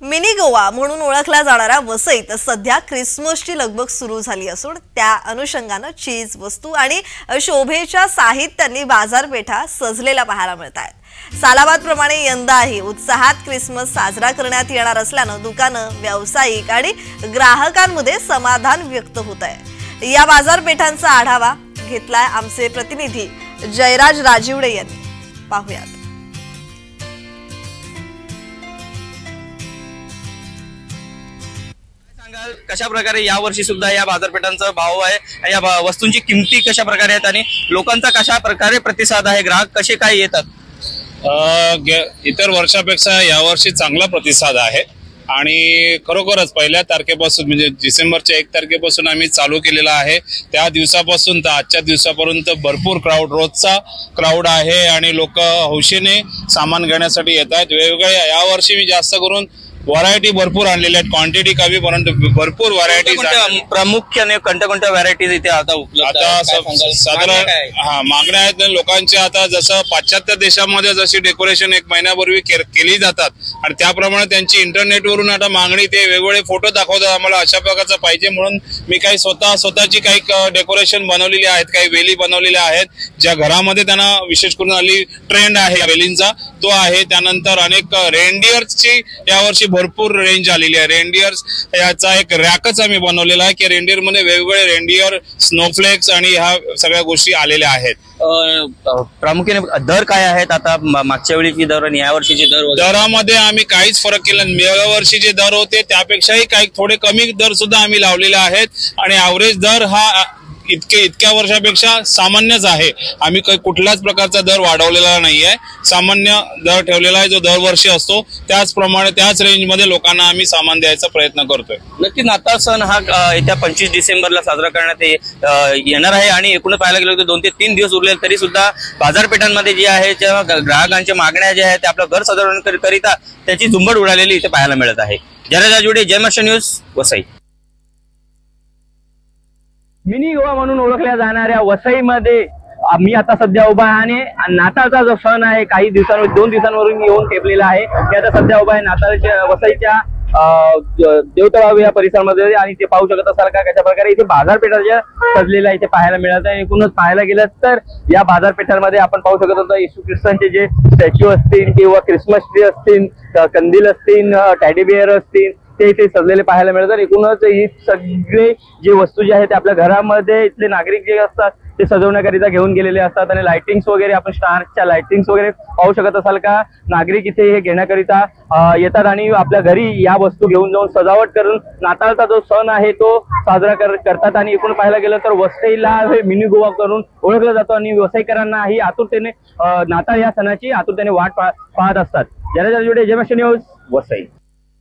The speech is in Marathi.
मिनी गोवा म्हणून ओळखला जाणारा वसईत सध्या ख्रिसमसची लगबग सुरू झाली असून त्या अनुषंगाने चीज वस्तू आणि शोभेच्या साहित्यांनी बाजारपेठा सजलेल्या पाहायला मिळतात। सालाबाद प्रमाणे यंदाही उत्साहात ख्रिसमस साजरा करण्यात येणार असल्याने दुकानं, व्यावसायिक आणि ग्राहकांमध्ये समाधान व्यक्त होत आहे। या बाजारपेठांचा आढावा घेतलाय आमचे प्रतिनिधी जयराज राजीवडे यांनी। पाहूयात। कशा प्रकारे या वर्षी सुद्धा या बाजारपेठांचा भाव आहे, या वस्तूंची किमती कशा प्रकारे आहेत आणि लोकांचा कशा प्रकारे प्रतिसाद आहे, ग्राहक कसे काय येतात? इतर वर्षापेक्षा यावर्षी चांगला प्रतिसाद आहे आणि खरोखरच पहिल्या तारखेपासून म्हणजे डिसेंबरच्या 1 तारखेपासून आम्ही चालू केलेला आहे। त्या दिवसापासून तर आजच्या दिवसापर्यंत भरपूर क्राऊड, रोजचा क्राऊड आहे आणि लोक हौशेने सामान घेण्यासाठी येतात। वेगवेगळ्या यावर्षी मी जास्त करून व्हरायटी भरपूर आणलेल्या आहेत, क्वांटिटी कमी परंतु भरपूर व्हरायटीज आहेत। प्रामुख्याने कोणत्या व्हरायटीज इथे आता उपलब्ध आता साधारण मागण्या आहेत लोकांच्या। आता जसं पाश्चात्य देशामध्ये जशी डेकोरेशन 1 महिन्यापूर्वी केली जातात आणि त्याप्रमाणे त्यांची इंटरनेटवरून आता मागणी, ते वेगवेगळे फोटो दाखवतात आम्हाला अशा प्रकारचं पाहिजे म्हणून मी काही स्वतःची काही डेकोरेशन बनवलेली आहेत, काही वेली बनवलेल्या आहेत ज्या घरामध्ये त्यांना विशेष करून आली ट्रेंड आहे वेलींचा तो आहे। त्यानंतर अनेक रेनडियर्सची यावर्षी भरपूर रेंज आलेली आहे। रेनडियर्स याचा एक रॅकच आम्ही बनवलेला आहे की रेनडियर मध्ये वेगवेगळे रेनडियर, स्नोफ्लेक्स आणि ह्या सगळ्या गोष्टी आलेल्या आहेत। प्रामुख्याने दर काय आहेत आता? मागच्या वेळीची दर आणि या वर्षीचे दरामध्ये आम्ही काहीच फरक केला नाही। गेल्या वर्षी जे दर होते त्यापेक्षाही काही थोडे कमी दर सुद्धा आम्ही लावलेले आहेत आणि ॲव्हरेज दर हा इतक्या वर्षापेक्षा सामान्यच आहे। आम्ही काही कुठल्याच प्रकारचा दर वाढवलेला नाहीये, सामान्य दर ठेवलेला आहे जो दरवर्षी असतो त्याचप्रमाणे त्याच रेंजमध्ये लोकांना आम्ही सामान द्यायचा प्रयत्न करतोय। नक्की नाताळ सण हा येत्या 25 डिसेंबरला साजरा करण्यात येणार आहे आणि एकूण पाहायला गेलं तर 2 ते 3 दिवस उरले तरी सुद्धा बाजारपेठांमध्ये जे आहे ज्या ग्राहकांच्या मागण्या ज्या आहेत ते आपलं घर सजवण्याकरिता त्याची झुंबड उडालेली इथे पाहायला मिळत आहे। जयराज राजीवडे, जय महाराष्ट्र न्यूज, वसई। मिनी गोवा म्हणून ओळखल्या जाणाऱ्या वसईमध्ये मी आता सध्या उभा आहे आणि नाताळचा जो सण आहे काही दिवसांवर 2 दिवसांवरून येऊन ठेपलेला आहे। मी आता सध्या उभा आहे नाताळच्या वसईच्या देवतळाव या परिसरामध्ये आणि ते पाहू शकत असाल का कशा प्रकारे इथे बाजारपेठा सजलेल्या इथे पाहायला मिळत आहे। एकूणच पाहायला गेलं तर या बाजारपेठांमध्ये आपण पाहू शकत होतो येशू ख्रिस्तांचे जे स्टॅच्यू असतील किंवा क्रिसमस ट्री असतील, कंदील असतील, टेडी बिअर असतील ते इथे सजलेले पाहायला मिळतात। एकूणच ही सगळे जे वस्तू जे आहेत ते आपल्या घरामध्ये इथले नागरिक जे असतात ते सजवण्याकरिता घेऊन गेलेले असतात आणि लाइटिंग्स वगैरे आपण स्टारच्या लाइटिंग्स वगैरे पाहू शकत असाल का नागरिक इथे हे घेण्याकरिता येतात आणि आपल्या घरी या वस्तू घेऊन जाऊन सजावट करून नाताळचा जो सण आहे तो साजरा करतात। आणि एकूण पाहायला गेलं तर वसईला हे मिनी गोवा करून ओळखलं जातो आणि वसईकरांना ही आतुरतेने नाताळ या सणाची आतुरतेने वाट पाहत असतात। जय महाराष्ट्र न्यूज, वसई।